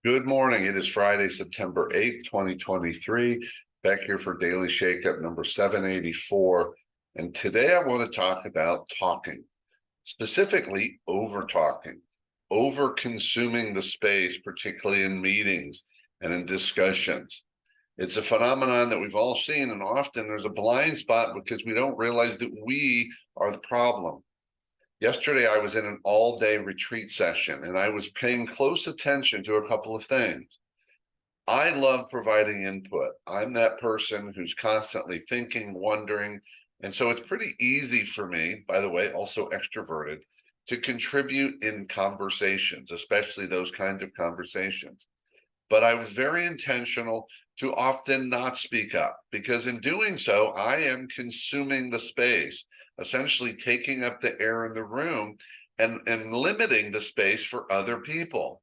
Good morning. It is Friday, September 8th, 2023. Back here for Daily Shakeup number 784. And today I want to talk about talking, specifically over talking, over consuming the space, particularly in meetings and in discussions. It's a phenomenon that we've all seen, and often there's a blind spot because we don't realize that we are the problem. Yesterday, I was in an all-day retreat session, and I was paying close attention to a couple of things. I love providing input. I'm that person who's constantly thinking, wondering, and so it's pretty easy for me, by the way, also extroverted, to contribute in conversations, especially those kinds of conversations. But I was very intentional to often not speak up, because in doing so, I am consuming the space, essentially taking up the air in the room and limiting the space for other people.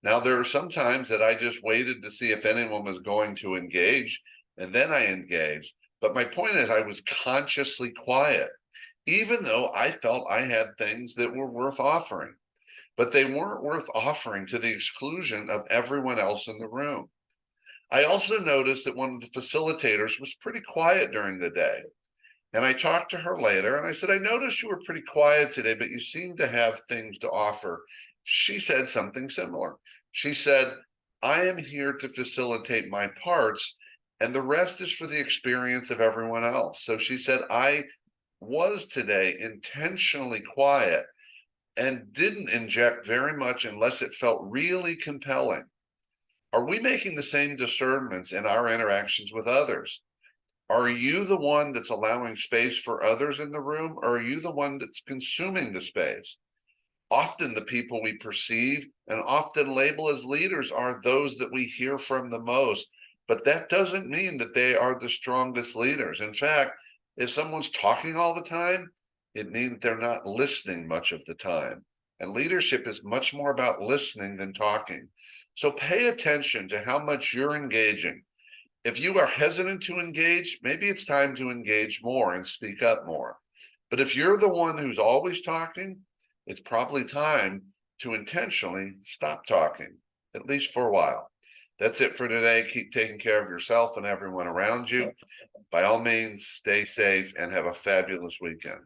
Now, there are some times that I just waited to see if anyone was going to engage, and then I engaged. But my point is, I was consciously quiet, even though I felt I had things that were worth offering, but they weren't worth offering to the exclusion of everyone else in the room. I also noticed that one of the facilitators was pretty quiet during the day. And I talked to her later and I said, I noticed you were pretty quiet today, but you seem to have things to offer. She said something similar. She said, I am here to facilitate my parts, and the rest is for the experience of everyone else. So she said, I was today intentionally quiet and didn't inject very much unless it felt really compelling. Are we making the same discernments in our interactions with others? Are you the one that's allowing space for others in the room, or are you the one that's consuming the space? Often the people we perceive and often label as leaders are those that we hear from the most, but that doesn't mean that they are the strongest leaders. In fact, if someone's talking all the time, it means they're not listening much of the time. And leadership is much more about listening than talking. So pay attention to how much you're engaging. If you are hesitant to engage, maybe it's time to engage more and speak up more. But if you're the one who's always talking, it's probably time to intentionally stop talking, at least for a while. That's it for today. Keep taking care of yourself and everyone around you. By all means, stay safe and have a fabulous weekend.